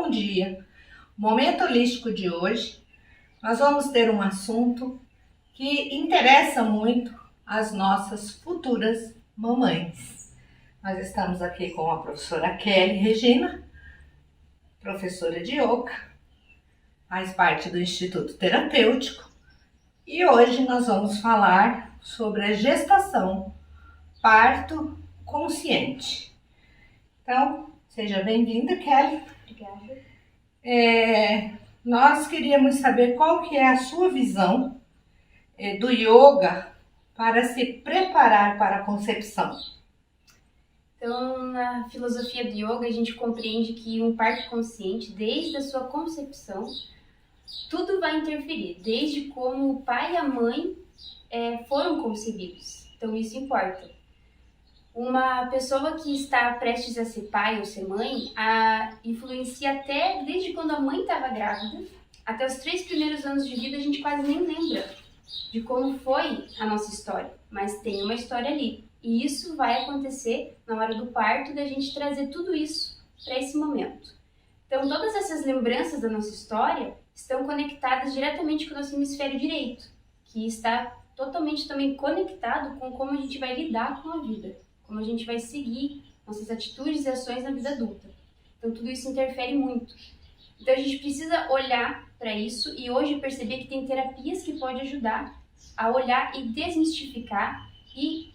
bom dia. O Momento Holístico de hoje, nós vamos ter um assunto que interessa muito as nossas futuras mamães. Nós estamos aqui com a professora Kelly Regina, professora de yoga, faz parte do Instituto Terapêutico, e hoje nós vamos falar sobre a gestação, parto consciente. Então, seja bem-vinda, Kelly. Obrigada. Nós queríamos saber qual que é a sua visão do yoga para se preparar para a concepção. Então, na filosofia do yoga, a gente compreende que um parto consciente, desde a sua concepção, tudo vai interferir, desde como o pai e a mãe foram concebidos. Então, isso importa. Uma pessoa que está prestes a ser pai ou ser mãe, influencia até desde quando a mãe estava grávida, até os 3 primeiros anos de vida, a gente quase nem lembra de como foi a nossa história, mas tem uma história ali. E isso vai acontecer na hora do parto, da gente trazer tudo isso para esse momento. Então, todas essas lembranças da nossa história estão conectadas diretamente com o nosso hemisfério direito, que está totalmente também conectado com como a gente vai lidar com a vida, como a gente vai seguir nossas atitudes e ações na vida adulta. Então, tudo isso interfere muito. Então, a gente precisa olhar para isso e hoje perceber que tem terapias que podem ajudar a olhar e desmistificar e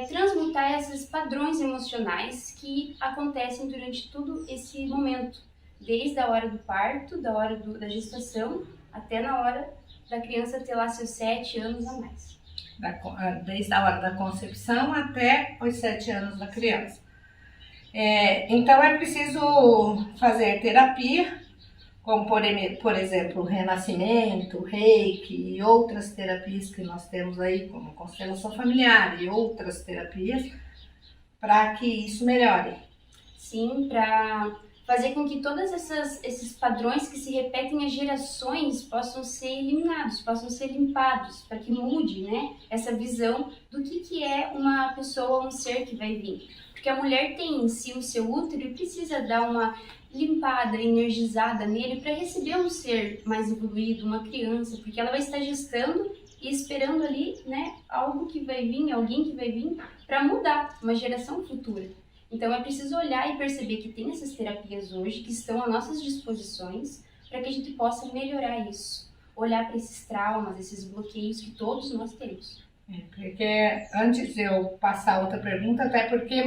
transmutar esses padrões emocionais que acontecem durante todo esse momento, desde a hora do parto, da hora da gestação, até na hora da criança ter lá seus 7 anos a mais. Desde a hora da concepção até os 7 anos da criança. Então é preciso fazer terapia, como por exemplo o renascimento, o reiki e outras terapias que nós temos aí, como constelação familiar e outras terapias, para que isso melhore. Sim, para fazer com que todos esses padrões que se repetem há gerações possam ser eliminados, possam ser limpados, para que mude, né, essa visão do que é uma pessoa, um ser que vai vir. Porque a mulher tem em si o seu útero e precisa dar uma limpada, energizada nele para receber um ser mais evoluído, uma criança, porque ela vai estar gestando e esperando ali, né, algo que vai vir, alguém que vai vir para mudar, uma geração futura. Então, é preciso olhar e perceber que tem essas terapias hoje que estão às nossas disposições para que a gente possa melhorar isso. Olhar para esses traumas, esses bloqueios que todos nós temos. Porque antes de eu passar outra pergunta, até porque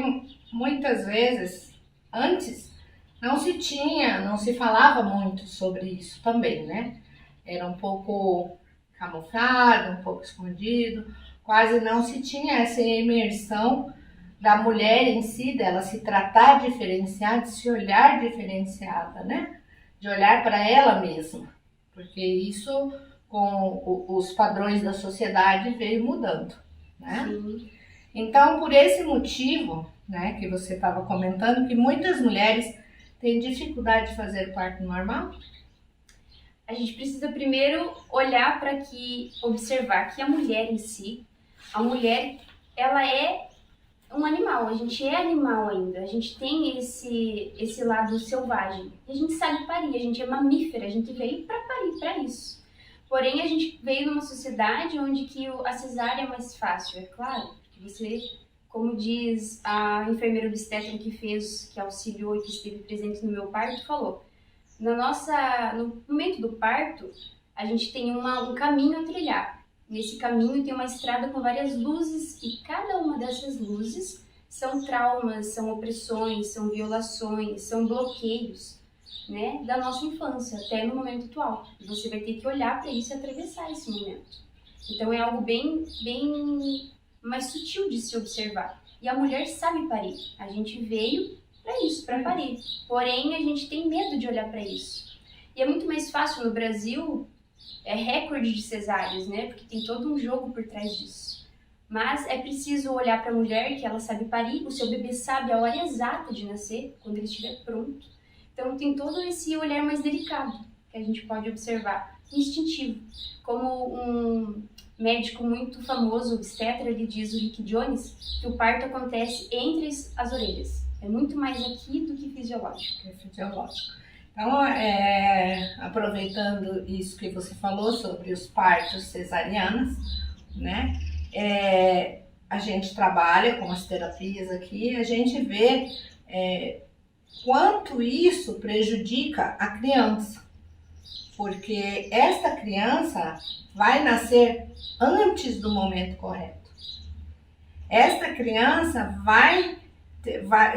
muitas vezes, antes, não se falava muito sobre isso também, né? Era um pouco camuflado, um pouco escondido, quase não se tinha essa imersão da mulher em si, dela se tratar diferenciada, de se olhar diferenciada, né? De olhar para ela mesma, porque isso com os padrões da sociedade veio mudando, né? Sim. Então, por esse motivo, né, que você estava comentando, que muitas mulheres têm dificuldade de fazer parto normal. A gente precisa primeiro olhar observar que a mulher em si, a mulher, ela é um animal, a gente é animal ainda, a gente tem esse lado selvagem, e a gente sabe parir, a gente é mamífera, a gente veio para parir, para isso. Porém, a gente veio numa sociedade onde que a cesárea é mais fácil, é claro, que você, como diz a enfermeira obstetra que auxiliou e que esteve presente no meu parto, falou, no momento do parto, a gente tem um caminho a trilhar. Nesse caminho tem uma estrada com várias luzes e cada uma dessas luzes são traumas, são opressões, são violações, são bloqueios, né, da nossa infância até no momento atual. E você vai ter que olhar para isso e atravessar esse momento. Então é algo bem mais sutil de se observar. E a mulher sabe parir. A gente veio para isso, para parir. Porém, a gente tem medo de olhar para isso. E é muito mais fácil no Brasil, recorde de cesáreas, né? Porque tem todo um jogo por trás disso. Mas é preciso olhar para a mulher que ela sabe parir, o seu bebê sabe a hora exata de nascer, quando ele estiver pronto. Então tem todo esse olhar mais delicado que a gente pode observar, instintivo. Como um médico muito famoso, obstetra, ele diz, o Rick Jones, que o parto acontece entre as orelhas. É muito mais aqui do que fisiológico. É fisiológico. Então, aproveitando isso que você falou sobre os partos cesarianos, né? A gente trabalha com as terapias aqui, a gente vê quanto isso prejudica a criança, porque esta criança vai nascer antes do momento correto. Esta criança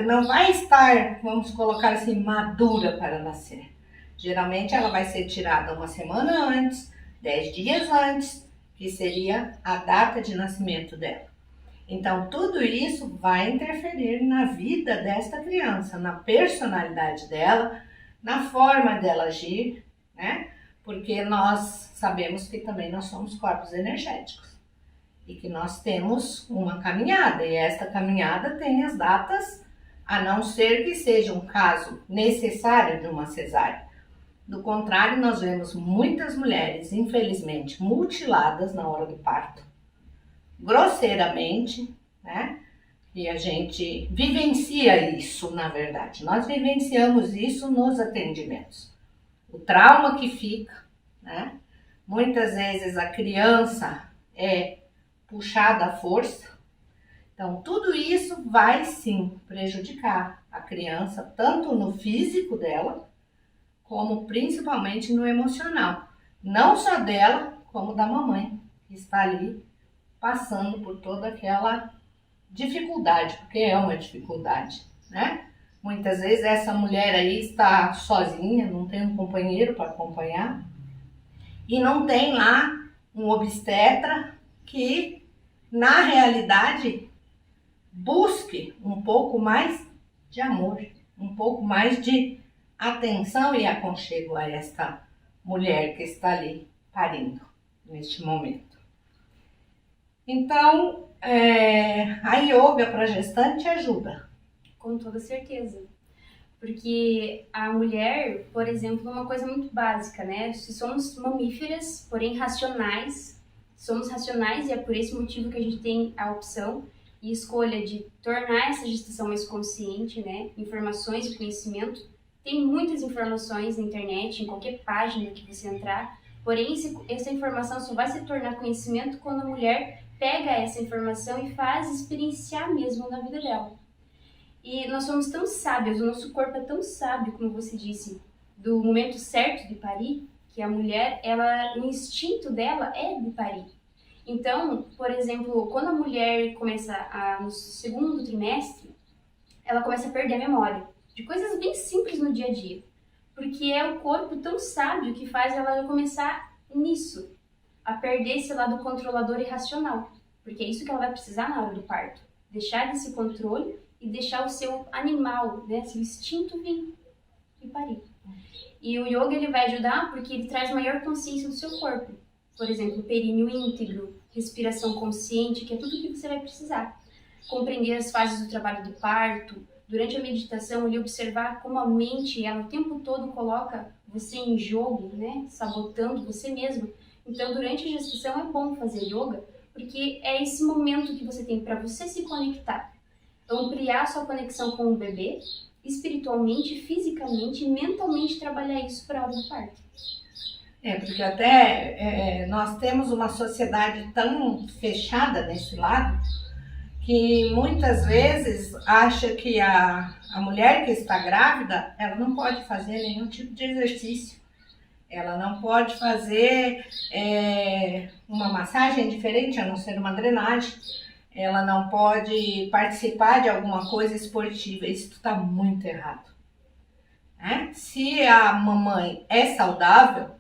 não vai estar, vamos colocar assim, madura para nascer. Geralmente ela vai ser tirada uma semana antes, 10 dias antes, que seria a data de nascimento dela. Então, tudo isso vai interferir na vida desta criança, na personalidade dela, na forma dela agir, né? Porque nós sabemos que também nós somos corpos energéticos e que nós temos uma caminhada, e esta caminhada tem as datas, a não ser que seja um caso necessário de uma cesárea. Do contrário, nós vemos muitas mulheres, infelizmente, mutiladas na hora do parto, grosseiramente, né? E a gente vivencia isso, na verdade. Nós vivenciamos isso nos atendimentos. O trauma que fica, né? Muitas vezes a criança é puxada à força. Então, tudo isso vai sim prejudicar a criança, tanto no físico dela, como principalmente no emocional. Não só dela, como da mamãe, que está ali passando por toda aquela dificuldade, porque é uma dificuldade, né? Muitas vezes essa mulher aí está sozinha, não tem um companheiro para acompanhar e não tem lá um obstetra que, na realidade, busque um pouco mais de amor, um pouco mais de atenção e aconchego a esta mulher que está ali parindo neste momento. Então, a yoga para gestante ajuda. Com toda certeza. Porque a mulher, por exemplo, é uma coisa muito básica, né? Se somos mamíferas, porém racionais, somos racionais e é por esse motivo que a gente tem a opção e escolha de tornar essa gestação mais consciente, né? Informações e conhecimento. Tem muitas informações na internet, em qualquer página que você entrar, porém essa informação só vai se tornar conhecimento quando a mulher pega essa informação e faz experienciar mesmo na vida dela. E nós somos tão sábios, o nosso corpo é tão sábio, como você disse, do momento certo de parir, que a mulher, o instinto dela é de parir. Então, por exemplo, quando a mulher começa no segundo trimestre, ela começa a perder a memória de coisas bem simples no dia a dia, porque é o corpo tão sábio que faz ela começar nisso, a perder esse lado controlador e racional, porque é isso que ela vai precisar na hora do parto, deixar desse controle e deixar o seu animal, né, seu instinto vir e parir. E o yoga ele vai ajudar porque ele traz maior consciência do seu corpo, por exemplo, períneo íntegro, respiração consciente, que é tudo o que você vai precisar, compreender as fases do trabalho do parto. Durante a meditação, ele observar como a mente, ela o tempo todo coloca você em jogo, né, sabotando você mesmo. Então, durante a gestação é bom fazer yoga, porque é esse momento que você tem para você se conectar, ampliar sua conexão com o bebê, espiritualmente, fisicamente e mentalmente trabalhar isso para a hora do parto. Porque até nós temos uma sociedade tão fechada nesse lado, que muitas vezes acha que a mulher que está grávida, ela não pode fazer nenhum tipo de exercício. Ela não pode fazer uma massagem diferente, a não ser uma drenagem. Ela não pode participar de alguma coisa esportiva. Isso está muito errado. Se a mamãe é saudável,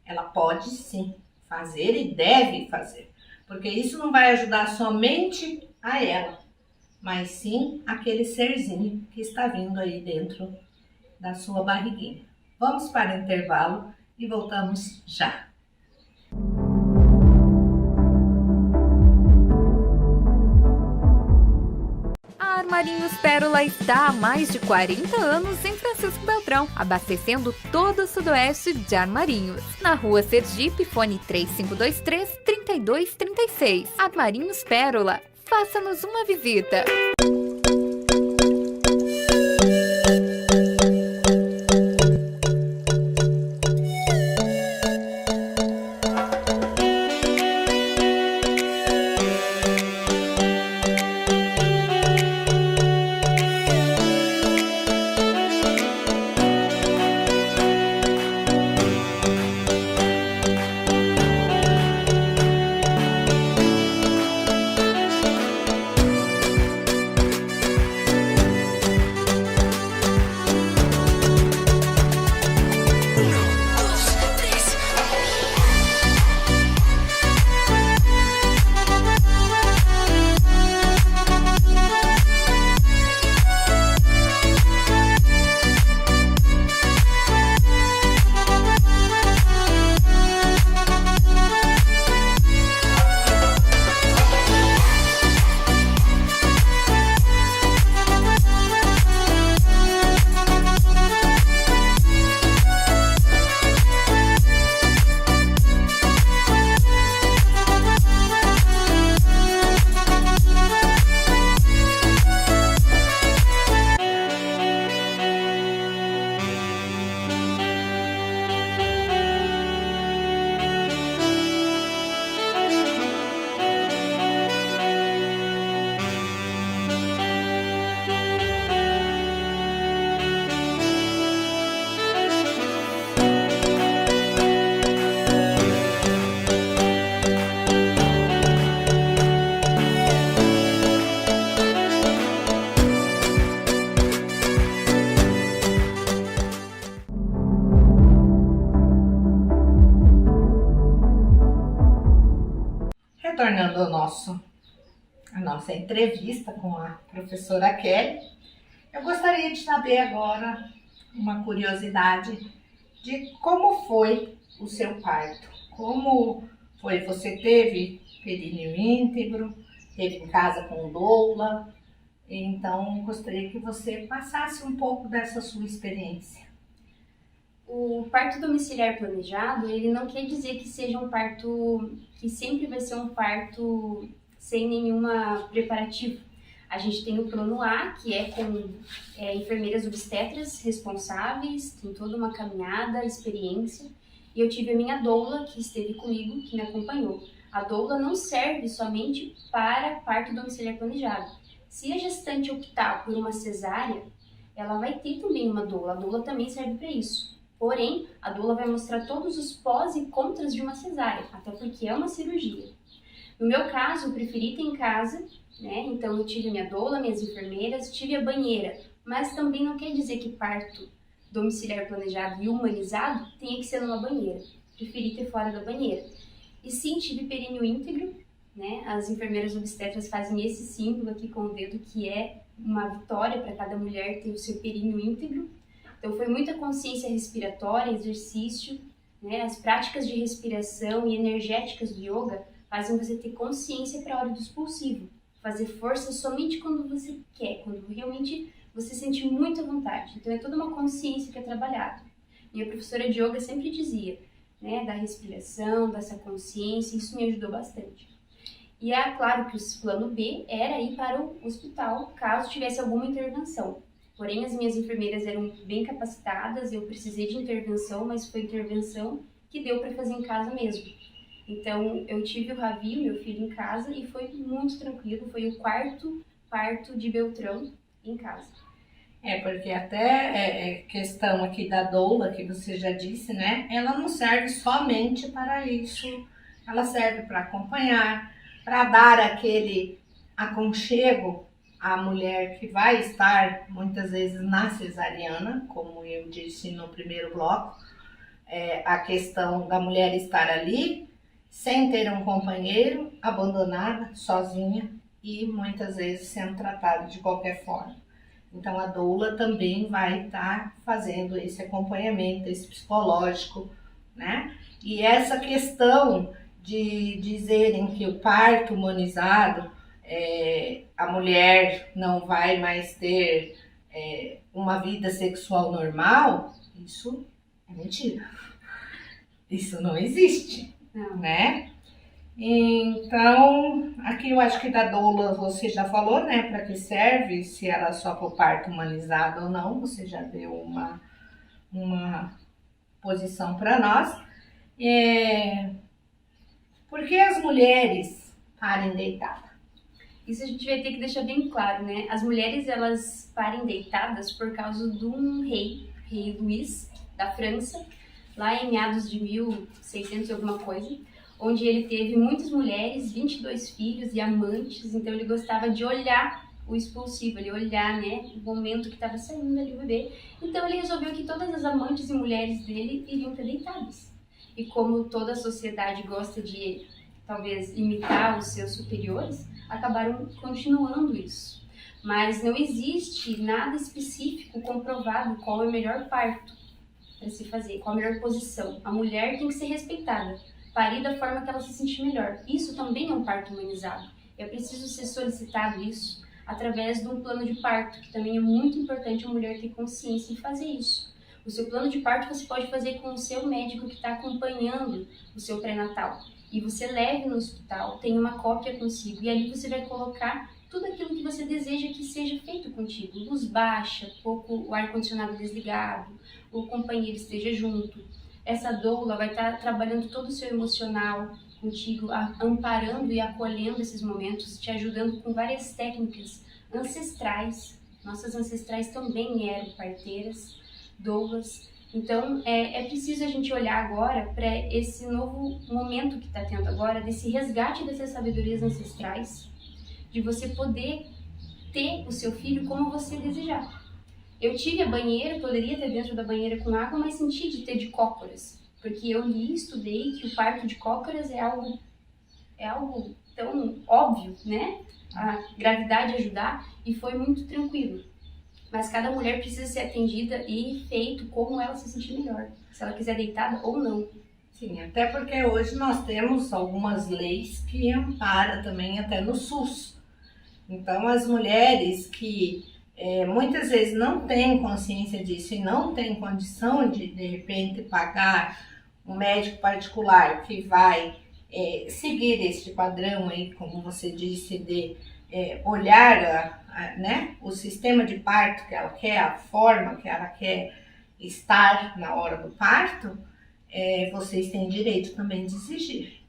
ela pode sim fazer e deve fazer. Porque isso não vai ajudar somente a ela, mas sim aquele serzinho que está vindo aí dentro da sua barriguinha. Vamos para o intervalo e voltamos já. A Armarinhos Pérola está há mais de 40 anos em Francisco Beltrão, abastecendo todo o sudoeste de Armarinhos. Na rua Sergipe, fone 3523-3236. Armarinhos Pérola, faça-nos uma visita. nossa entrevista com a professora Kelly. Eu gostaria de saber agora uma curiosidade de como foi o seu parto. Como foi? Você teve períneo íntegro, teve em casa com doula? Então, gostaria que você passasse um pouco dessa sua experiência. O parto domiciliar planejado, ele não quer dizer que seja um parto, que sempre vai ser um parto sem nenhuma preparativo. A gente tem o plano A, que é com enfermeiras obstetras responsáveis, tem toda uma caminhada, experiência. E eu tive a minha doula, que esteve comigo, que me acompanhou. A doula não serve somente para parto domiciliar planejado. Se a gestante optar por uma cesárea, ela vai ter também uma doula. A doula também serve para isso. Porém, a doula vai mostrar todos os pós e contras de uma cesárea, até porque é uma cirurgia. No meu caso, eu preferi ter em casa, né? Então eu tive a minha doula, minhas enfermeiras, tive a banheira, mas também não quer dizer que parto domiciliar planejado e humanizado tenha que ser numa banheira. Preferi ter fora da banheira. E sim, tive períneo íntegro, né? As enfermeiras obstetras fazem esse símbolo aqui com o dedo, que é uma vitória para cada mulher ter o seu períneo íntegro. Então foi muita consciência respiratória, exercício, né? As práticas de respiração e energéticas do yoga fazem você ter consciência para a hora do expulsivo. Fazer força somente quando você quer, quando realmente você sente muita vontade. Então é toda uma consciência que é trabalhada. Minha professora de yoga sempre dizia, né, da respiração, dessa consciência, isso me ajudou bastante. E é claro que o plano B era ir para o hospital, caso tivesse alguma intervenção. Porém, as minhas enfermeiras eram bem capacitadas, eu precisei de intervenção, mas foi intervenção que deu para fazer em casa mesmo. Então, eu tive o Ravi, meu filho, em casa e foi muito tranquilo. Foi o quarto parto de Beltrão em casa. Porque até questão aqui da doula, que você já disse, né? Ela não serve somente para isso. Ela serve para acompanhar, para dar aquele aconchego à mulher que vai estar muitas vezes na cesariana, como eu disse no primeiro bloco, a questão da mulher estar ali sem ter um companheiro, abandonada, sozinha e muitas vezes sendo tratada de qualquer forma. Então a doula também vai estar fazendo esse acompanhamento, esse psicológico, né? E essa questão de dizerem que o parto humanizado, a mulher não vai mais ter uma vida sexual normal, isso é mentira. Isso não existe. Não. Né? Então, aqui eu acho que da doula você já falou, né, para que serve, se ela é só para o parto humanizado ou não, você já deu uma posição para nós. Por que as mulheres parem deitadas? Isso a gente vai ter que deixar bem claro, né? As mulheres, elas parem deitadas por causa de um rei Luís, da França, lá em meados de 1600 e alguma coisa, onde ele teve muitas mulheres, 22 filhos e amantes, então ele gostava de olhar o expulsivo, ele olhar, né, o momento que estava saindo ali o bebê. Então ele resolveu que todas as amantes e mulheres dele iriam ter deitadas. E como toda a sociedade gosta de, talvez, imitar os seus superiores, acabaram continuando isso. Mas não existe nada específico comprovado qual é o melhor parto para se fazer, qual a melhor posição. A mulher tem que ser respeitada, parir da forma que ela se sentir melhor. Isso também é um parto humanizado. É preciso ser solicitado isso através de um plano de parto, que também é muito importante a mulher ter consciência em fazer isso. O seu plano de parto você pode fazer com o seu médico que está acompanhando o seu pré-natal. E você leve no hospital, tem uma cópia consigo, e ali você vai colocar tudo aquilo que você deseja que seja feito contigo. Luz baixa, pouco o ar-condicionado desligado, o companheiro esteja junto. Essa doula vai estar trabalhando todo o seu emocional contigo, amparando e acolhendo esses momentos, te ajudando com várias técnicas ancestrais. Nossas ancestrais também eram parteiras, doulas. Então, é preciso a gente olhar agora para esse novo momento que está tendo agora, desse resgate dessas sabedorias ancestrais, de você poder ter o seu filho como você desejar. Eu tive a banheira, poderia ter dentro da banheira com água, mas senti de ter de cócoras, porque eu li e estudei que o parto de cócoras é é algo tão óbvio, né? A gravidade ajudar, e foi muito tranquilo. Mas cada mulher precisa ser atendida e feito como ela se sentir melhor, se ela quiser deitada ou não. Sim, até porque hoje nós temos algumas leis que amparam também até no SUS. Então, as mulheres que muitas vezes não têm consciência disso e não têm condição de repente, pagar um médico particular que vai seguir este padrão aí, como você disse, de olhar né, o sistema de parto que ela quer, a forma que ela quer estar na hora do parto, vocês têm direito também de exigir,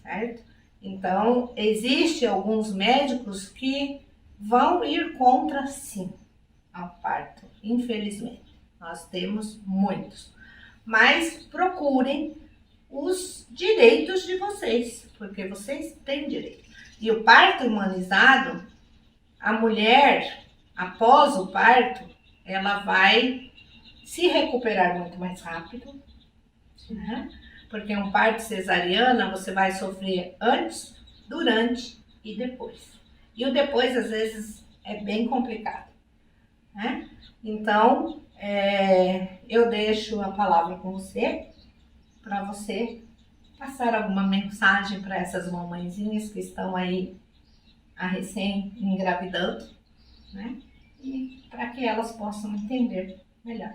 certo? Então, existem alguns médicos que vão ir contra, sim, ao parto, infelizmente. Nós temos muitos. Mas procurem os direitos de vocês, porque vocês têm direito. E o parto humanizado, a mulher, após o parto, ela vai se recuperar muito mais rápido, né? Porque um parto cesariana você vai sofrer antes, durante e depois. E o depois, às vezes, é bem complicado, né? Então, eu deixo a palavra com você, para você passar alguma mensagem para essas mamãezinhas que estão aí a recém-engravidando, né? E para que elas possam entender melhor.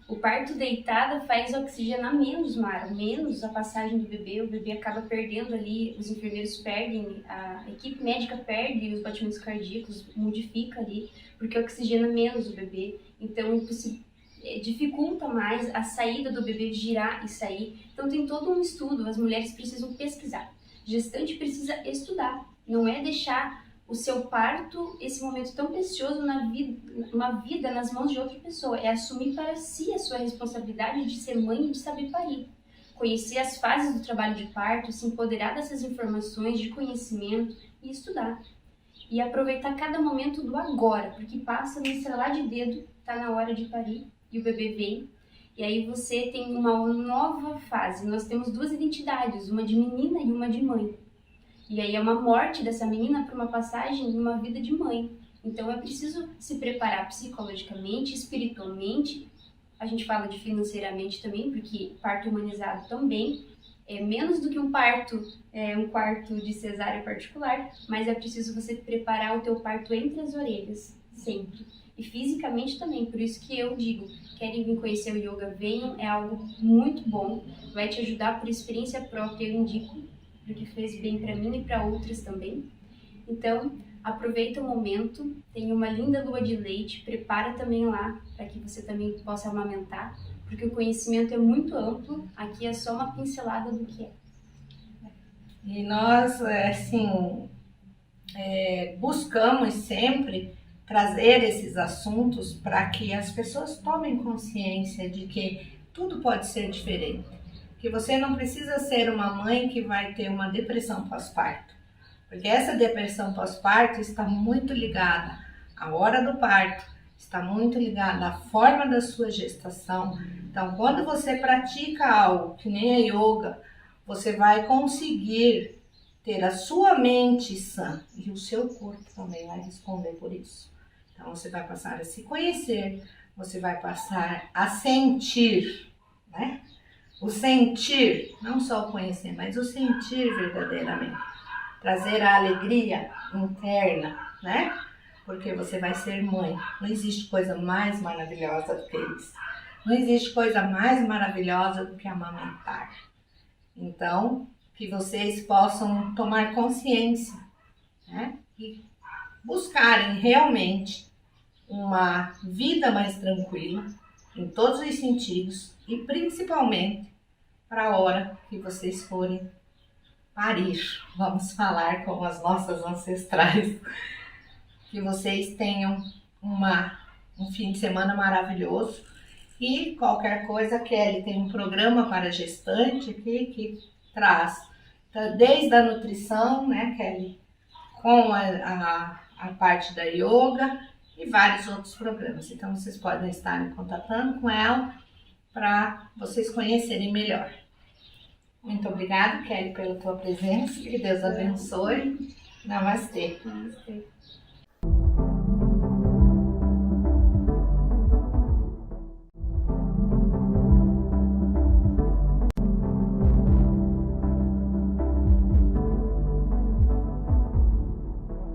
O parto deitada faz oxigenar menos, Mara, menos a passagem do bebê. O bebê acaba perdendo ali, os enfermeiros perdem, a equipe médica perde os batimentos cardíacos, modifica ali, porque oxigena menos o bebê. Então, dificulta mais a saída do bebê, girar e sair. Então, tem todo um estudo, as mulheres precisam pesquisar. Gestante precisa estudar, não é deixar o seu parto, esse momento tão precioso uma vida nas mãos de outra pessoa. É assumir para si a sua responsabilidade de ser mãe e de saber parir. Conhecer as fases do trabalho de parto, se empoderar dessas informações de conhecimento e estudar. E aproveitar cada momento do agora, porque passa no estralar de dedo, tá na hora de parir e o bebê vem. E aí você tem uma nova fase. Nós temos duas identidades, uma de menina e uma de mãe. E aí é uma morte dessa menina para uma passagem de uma vida de mãe. Então é preciso se preparar psicologicamente, espiritualmente. A gente fala de financeiramente também, porque parto humanizado também é menos do que um quarto de cesárea particular, mas é preciso você preparar o teu parto entre as orelhas, sempre. E fisicamente também, por isso que eu digo, querem vir conhecer o yoga, venham, é algo muito bom, vai te ajudar por experiência própria, eu indico, porque fez bem para mim e para outras também. Então, aproveita o momento, tem uma linda lua de leite, prepara também lá, para que você também possa amamentar, porque o conhecimento é muito amplo, aqui é só uma pincelada do que é. E nós, assim, buscamos sempre trazer esses assuntos para que as pessoas tomem consciência de que tudo pode ser diferente. Que você não precisa ser uma mãe que vai ter uma depressão pós-parto, porque essa depressão pós-parto está muito ligada à hora do parto, está muito ligada à forma da sua gestação. Então, quando você pratica algo que nem a yoga, você vai conseguir ter a sua mente sã e o seu corpo também vai responder por isso. Então, você vai passar a se conhecer, você vai passar a sentir, né? O sentir, não só o conhecer, mas o sentir verdadeiramente. Trazer a alegria interna, né? Porque você vai ser mãe. Não existe coisa mais maravilhosa do que isso. Não existe coisa mais maravilhosa do que amamentar. Então, que vocês possam tomar consciência, né? E buscarem realmente uma vida mais tranquila, em todos os sentidos, e principalmente para a hora que vocês forem parir. Vamos falar com as nossas ancestrais. Que vocês tenham um fim de semana maravilhoso. E qualquer coisa, Kelly tem um programa para gestante aqui que traz, desde a nutrição, né, Kelly, com a parte da yoga e vários outros programas. Então, vocês podem estar me contatando com ela para vocês conhecerem melhor. Muito obrigada, Kelly, pela tua presença. Que Deus abençoe. Namastê. Namastê.